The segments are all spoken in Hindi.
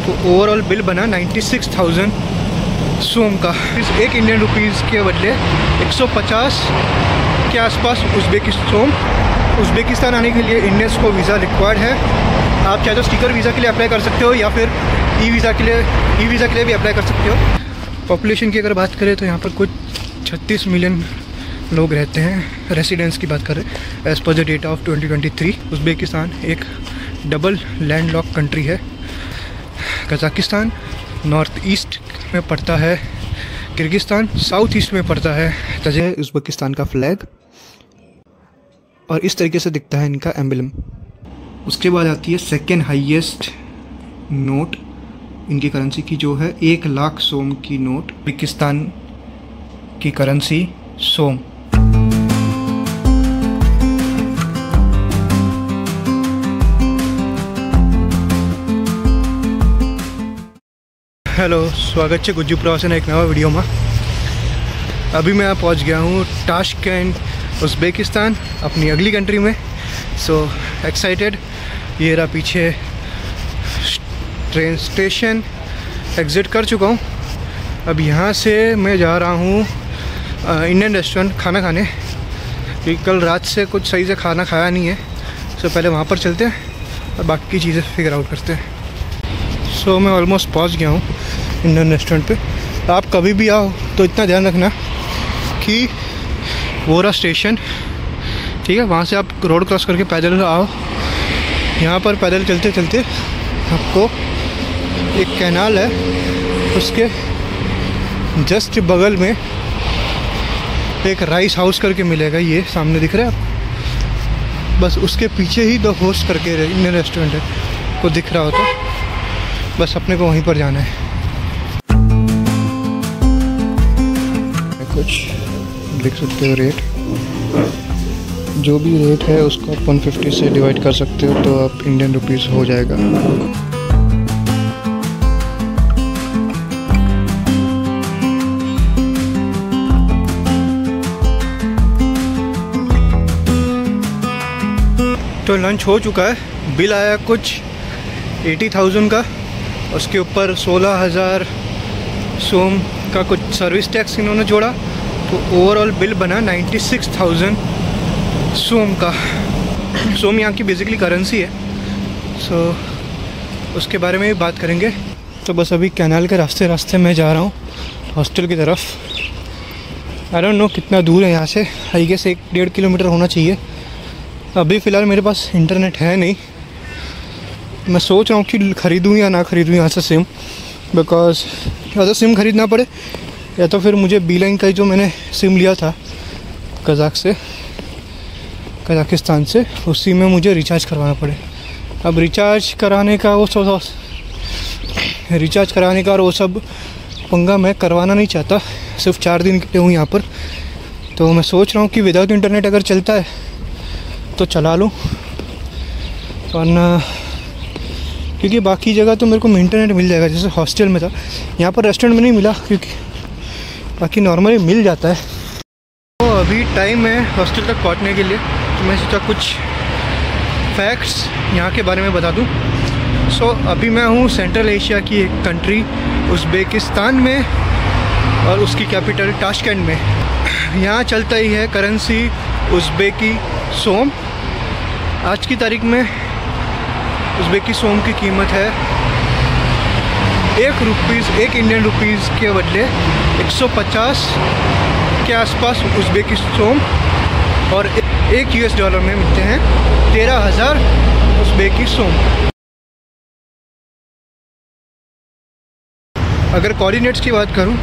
तो ओवरऑल बिल बना 96,000 सोम का। इस एक इंडियन रुपीज़ के बदले 150 के आसपास उज़्बेकिस्तान आने के लिए इंडियंस को वीज़ा रिक्वायर्ड है। आप चाहे तो स्टिकर वीज़ा के लिए अप्लाई कर सकते हो या फिर ई वीज़ा के लिए भी अप्लाई कर सकते हो। पॉपुलेशन की अगर बात करें तो यहाँ पर कुछ 36 मिलियन लोग रहते हैं। रेसिडेंट्स की बात करें as per the data of 2023। Uzbekistan एक डबल लैंड लॉक कंट्री है। कज़ाकिस्तान नॉर्थ ईस्ट में पड़ता है, किर्गिस्तान साउथ ईस्ट में पड़ता है। तजे उज़्बेकिस्तान का फ्लैग और इस तरीके से दिखता है इनका एम्बलम। उसके बाद आती है सेकेंड हाईएस्ट नोट इनकी करेंसी की, जो है 1 लाख सोम की नोट। उज़्बेकिस्तान की करेंसी सोम। हेलो, स्वागत है गुज्जू प्रवासन एक नवा वीडियो में। अभी मैं पहुंच गया हूँ ताशकेंट उज़्बेकिस्तान, अपनी अगली कंट्री में। So excited. ये रहा पीछे ट्रेन स्टेशन, एग्ज़िट कर चुका हूँ। अब यहाँ से मैं जा रहा हूँ इंडियन रेस्टोरेंट खाना खाने, क्योंकि कल रात से कुछ सही से खाना खाया नहीं है। सो पहले वहाँ पर चलते हैं और बाकी की चीज़ें फिगर आउट करते हैं। सो मैं ऑलमोस्ट पहुँच गया हूँ इंडियन रेस्टोरेंट पे। आप कभी भी आओ तो इतना ध्यान रखना कि वो रहा स्टेशन, ठीक है। वहाँ से आप रोड क्रॉस करके पैदल आओ। यहाँ पर पैदल चलते चलते आपको एक कैनाल है, उसके जस्ट बगल में एक राइस हाउस करके मिलेगा। ये सामने दिख रहा है आप, बस उसके पीछे ही द होस्ट करके इंडियन रेस्टोरेंट है। को दिख रहा हो तो बस अपने को वहीं पर जाना है। कुछ लिख सकते हो रेट, जो भी रेट है उसको आप 150 से डिवाइड कर सकते हो तो आप इंडियन रुपीस हो जाएगा। तो लंच हो चुका है। बिल आया कुछ 80,000 का, उसके ऊपर 16,000 सोम का कुछ सर्विस टैक्स इन्होंने जोड़ा, तो ओवरऑल बिल बना 96,000 सोम का। सोम यहाँ की बेसिकली करेंसी है। सो उसके बारे में भी बात करेंगे। तो बस अभी कैनाल के रास्ते मैं जा रहा हूँ हॉस्टल की तरफ। आई डोंट नो कितना दूर है यहाँ से, आई गेस 1-1.5 किलोमीटर होना चाहिए। अभी फ़िलहाल मेरे पास इंटरनेट है नहीं। मैं सोच रहा हूँ कि ख़रीदूँ या ना ख़रीदूँ यहाँ से सिम, बिकॉज़ या तो सिम ख़रीदना पड़े या तो फिर मुझे बीलाइन का जो मैंने सिम लिया था कज़ाकिस्तान से, उसी में मुझे रिचार्ज करवाना पड़े। अब रिचार्ज कराने का और वो सब पंगा मैं करवाना नहीं चाहता। सिर्फ 4 दिन के लिए हूँ यहाँ पर, तो मैं सोच रहा हूँ कि विदाउट इंटरनेट अगर चलता है तो चला लूँ, वरना क्योंकि बाकी जगह तो मेरे को इंटरनेट मिल जाएगा। जैसे हॉस्टल में था, यहाँ पर रेस्टोरेंट में नहीं मिला, क्योंकि बाकी नॉर्मली मिल जाता है। तो अभी टाइम है हॉस्टल तक पहुँचने के लिए, तो मैं सोचा कुछ फैक्ट्स यहाँ के बारे में बता दूँ। सो अभी मैं हूँ सेंट्रल एशिया की एक कंट्री उज़्बेकिस्तान में, और उसकी कैपिटल ताशकेंट में। यहाँ चलता ही है करेंसी उज़्बेकी सोम। आज की तारीख में उज़्बेकी सोम की कीमत है 1 इंडियन रुपीज़ के बदले 150 के आसपास उज़्बेकी सोम, और 1 US डॉलर में मिलते हैं 13,000 उज़्बेकी सोम। अगर कोऑर्डिनेट्स की बात करूं,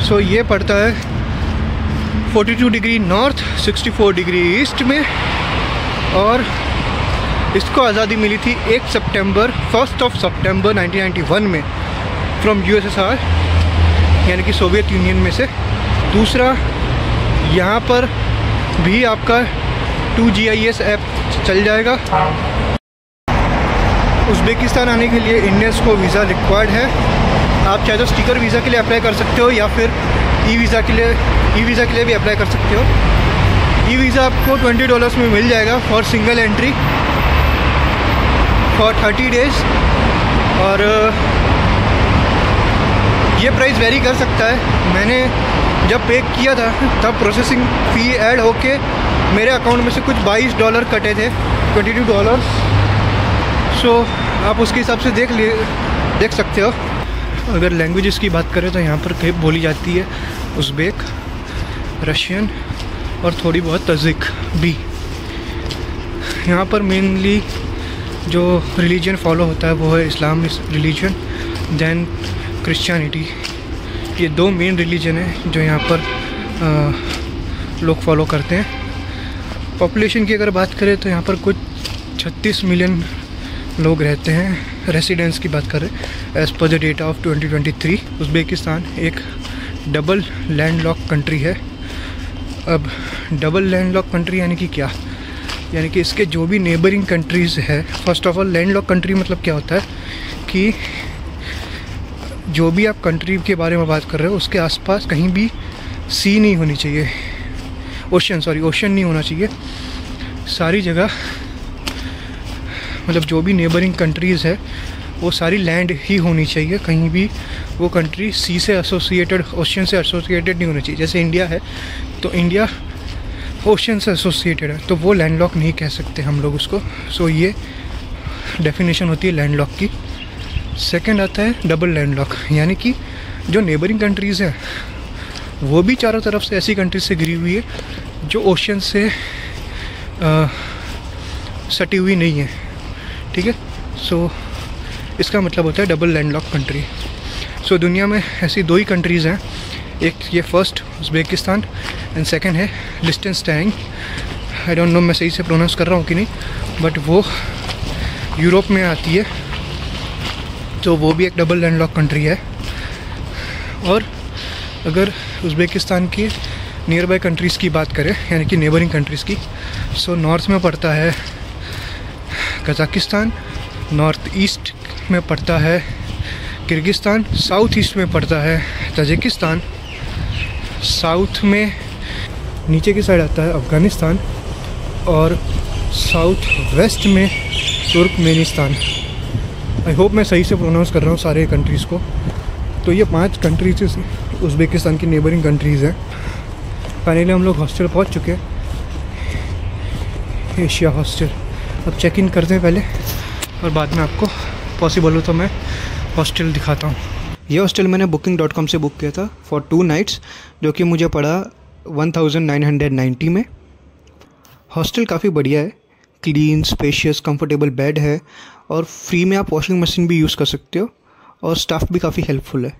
सो ये पड़ता है 42 डिग्री नॉर्थ, 64 डिग्री ईस्ट में, और इसको आज़ादी मिली थी 1 सितंबर 1991 में फ्रॉम USSR, यानी कि सोवियत यूनियन में से। दूसरा, यहाँ पर भी आपका 2GIS ऐप चल जाएगा। उज़्बेकिस्तान आने के लिए इंडियंस को वीज़ा रिक्वायर्ड है। आप चाहे तो स्टिकर वीज़ा के लिए अप्लाई कर सकते हो या फिर ई वीज़ा के लिए भी अप्लाई कर सकते हो। ई वीज़ा आपको $20 में मिल जाएगा for single entry for 30 days, और ये प्राइस वेरी कर सकता है। मैंने जब पे किया था तब प्रोसेसिंग फ़ी ऐड होके मेरे अकाउंट में से कुछ $22 कटे थे, $22। सो आप उसके हिसाब से देख सकते हो। अगर लैंग्वेजेस की बात करें तो यहाँ पर कहीं बोली जाती है उज़्बेक, रशियन और थोड़ी बहुत तजिक भी। यहाँ पर मेनली जो रिलीजन फॉलो होता है वो है इस्लाम रिलीजन, दैन क्रिश्चियनिटी। ये दो मेन रिलीजन है जो यहाँ पर लोग फॉलो करते हैं। पॉपुलेशन की अगर बात करें तो यहाँ पर कुछ 36 मिलियन लोग रहते हैं। रेसिडेंट्स की बात करें as per the data of 2023। Uzbekistan एक डबल लैंडलॉक कंट्री है। अब डबल लैंडलॉक कंट्री यानी कि क्या? यानी कि इसके जो भी नेबरिंग कंट्रीज़ है, first of all landlocked country मतलब क्या होता है कि जो भी आप कंट्री के बारे में बात कर रहे हो उसके आसपास कहीं भी सी नहीं होनी चाहिए, ओशन नहीं होना चाहिए। सारी जगह मतलब जो भी नेबरिंग कंट्रीज़ है वो सारी लैंड ही होनी चाहिए, कहीं भी वो कंट्री सी से एसोसिएटेड, ओशन से एसोसिएटेड नहीं होनी चाहिए। जैसे इंडिया है तो इंडिया ओशन से एसोसिएटेड है तो वो लैंडलॉक नहीं कह सकते हम लोग उसको। सो ये डेफिनेशन होती है लैंडलॉक की। सेकंड आता है डबल लैंडलॉक, यानी कि जो नेबरिंग कंट्रीज़ हैं वो भी चारों तरफ से ऐसी कंट्रीज से घिरी हुई है जो ओशन से सटी हुई नहीं है, ठीक है। सो इसका मतलब होता है डबल लैंडलॉक कंट्री। सो दुनिया में ऐसी दो ही कंट्रीज़ हैं, एक ये फर्स्ट उज़्बेकिस्तान एंड सेकंड है लिechtenstein। आई डोंट नो मैं सही से प्रोनाउंस कर रहा हूँ कि नहीं, बट वो यूरोप में आती है, तो वो भी एक डबल लैंडलॉक कंट्री है। और अगर उज़्बेकिस्तान की नियर बाय कंट्रीज़ की बात करें यानी कि नेबरिंग कंट्रीज़ की, सो नॉर्थ में पड़ता है कज़ाकिस्तान, नॉर्थ ईस्ट में पड़ता है किर्गिस्तान, साउथ ईस्ट में पड़ता है तजिकिस्तान, साउथ में नीचे की साइड आता है अफ़गानिस्तान और साउथ वेस्ट में तुर्कमेनिस्तान। आई होप मैं सही से प्रोनाउंस कर रहा हूँ सारे कंट्रीज़ को। तो ये 5 कंट्रीज उज़्बेकिस्तान की नेबरिंग कंट्रीज़ हैं। फाइनली हम लोग हॉस्टल पहुँच चुके हैं, एशिया हॉस्टल। अब चेक इन करते हैं पहले और बाद में आपको पॉसिबल हो तो मैं हॉस्टल दिखाता हूँ। ये हॉस्टल मैंने booking.com से बुक किया था फॉर 2 नाइट्स, जो कि मुझे पड़ा 1990 में। हॉस्टल काफ़ी बढ़िया है, क्लीन, स्पेशियस, कंफर्टेबल बेड है और फ्री में आप वॉशिंग मशीन भी यूज़ कर सकते हो और स्टाफ भी काफ़ी हेल्पफुल है।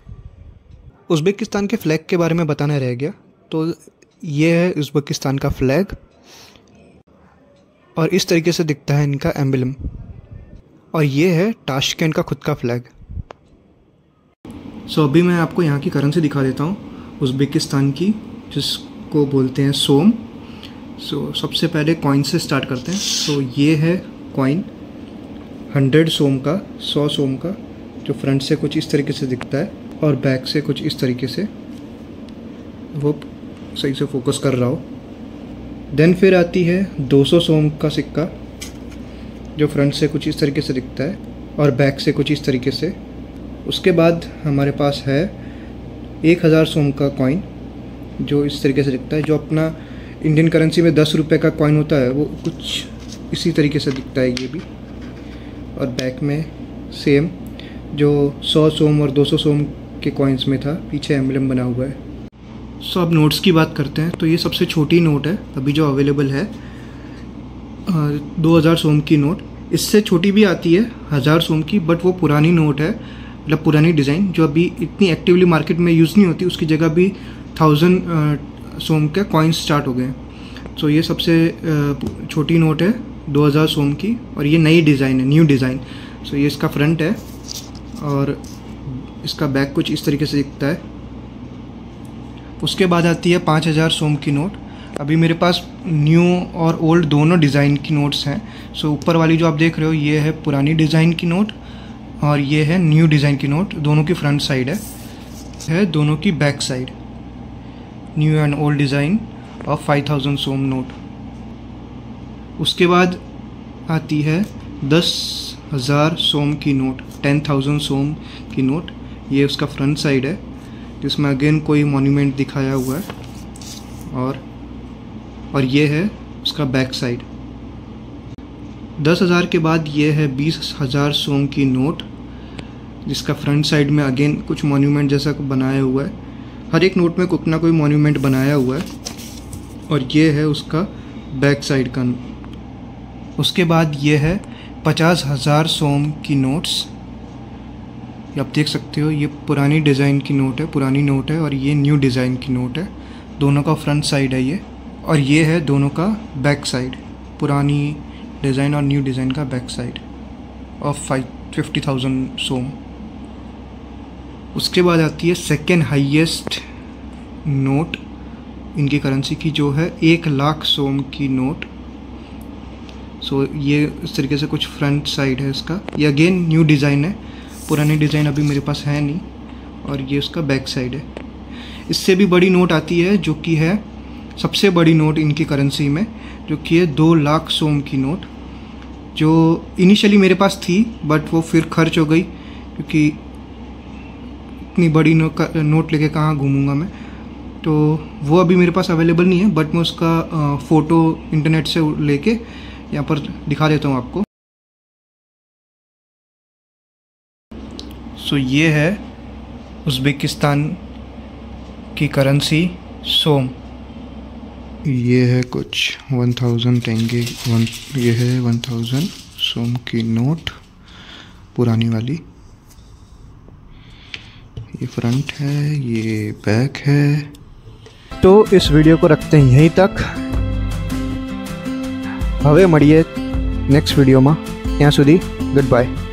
उज़्बेकिस्तान के फ़्लैग के बारे में बताना रह गया, तो ये है उज़्बेकिस्तान का फ़्लैग और इस तरीके से दिखता है इनका एम्बलम। और ये है ताशकेंट का खुद का फ़्लैग। सो अभी मैं आपको यहाँ की करेंसी दिखा देता हूँ उज़्बेकिस्तान की, जिसको बोलते हैं सोम। सो सबसे पहले कॉइन से स्टार्ट करते हैं। सो ये है कॉइन 100 सोम का, 100 सोम का, जो फ्रंट से कुछ इस तरीके से दिखता है और बैक से कुछ इस तरीके से। वो सही से फोकस कर रहा हो। देन फिर आती है 200 सोम का सिक्का, जो फ्रंट से कुछ इस तरीके से दिखता है और बैक से कुछ इस तरीके से। उसके बाद हमारे पास है 1000 सोम का कॉइन, जो इस तरीके से दिखता है। जो अपना इंडियन करेंसी में 10 रुपये का कॉइन होता है वो कुछ इसी तरीके से दिखता है ये भी। और बैक में सेम जो 100 सोम और 200 सोम के कॉइन्स में था, पीछे एम्बलम बना हुआ है। सो अब नोट्स की बात करते हैं। तो ये सबसे छोटी नोट है अभी जो अवेलेबल है, 2000 सोम की नोट। इससे छोटी भी आती है 1000 सोम की, बट वो पुरानी नोट है, मतलब पुरानी डिज़ाइन जो अभी इतनी एक्टिवली मार्केट में यूज़ नहीं होती। उसकी जगह भी 1000 सोम के कॉइन्स स्टार्ट हो गए हैं। सो ये सबसे छोटी नोट है 2000 सोम की और ये नई डिज़ाइन है, न्यू डिज़ाइन। सो ये इसका फ्रंट है और इसका बैक कुछ इस तरीके से दिखता है। उसके बाद आती है 5000 सोम की नोट। अभी मेरे पास न्यू और ओल्ड दोनों डिज़ाइन की नोट्स हैं। सो ऊपर वाली जो आप देख रहे हो ये है पुरानी डिज़ाइन की नोट और ये है न्यू डिज़ाइन की नोट। दोनों की फ्रंट साइड है दोनों की back side. New and old design of 5000 som note. उसके बाद आती है 10,000 सोम की नोट, 10,000 सोम की नोट। ये उसका फ्रंट साइड है जिसमें अगेन कोई मॉन्यूमेंट दिखाया हुआ है। और ये है उसका बैक साइड। 10,000 के बाद ये है 20,000 सोम की नोट, जिसका फ्रंट साइड में अगेन कुछ मॉन्यूमेंट जैसा बनाया हुआ है। हर एक नोट में कुछ ना कोई मॉन्यूमेंट बनाया हुआ है। और ये है उसका बैक साइड का। उसके बाद ये है 50,000 सोम की नोट्स। ये आप देख सकते हो, ये पुरानी डिज़ाइन की नोट है, पुरानी नोट है, और ये न्यू डिज़ाइन की नोट है। दोनों का फ्रंट साइड है ये, और ये है दोनों का बैक साइड, पुरानी डिज़ाइन और न्यू डिज़ाइन का बैक साइड ऑफ 50,000 सोम। उसके बाद आती है सेकेंड हाईएस्ट नोट इनकी करेंसी की, जो है 1,00,000 सोम की नोट। सो ये इस तरीके से कुछ फ्रंट साइड है इसका। ये अगेन न्यू डिज़ाइन है, पुरानी डिज़ाइन अभी मेरे पास है नहीं। और ये उसका बैक साइड है। इससे भी बड़ी नोट आती है, जो कि है सबसे बड़ी नोट इनकी करेंसी में, जो कि है 2,00,000 सोम की नोट, जो इनिशियली मेरे पास थी बट वो फिर खर्च हो गई, क्योंकि इतनी बड़ी नोट लेके कहाँ घूमूंगा मैं। तो वो अभी मेरे पास अवेलेबल नहीं है, बट मैं उसका फ़ोटो इंटरनेट से लेके यहाँ पर दिखा देता हूँ आपको। सो ये है उज़्बेकिस्तान की करेंसी सोम। ये है कुछ 1000 टेंगे, ये है 1000 सोम की नोट, पुरानी वाली। ये फ्रंट है, ये बैक है। तो इस वीडियो को रखते हैं यहीं तक। હવે મળીએ નેક્સ્ટ વિડીયોમાં, ત્યાં સુધી ગુડ બાય।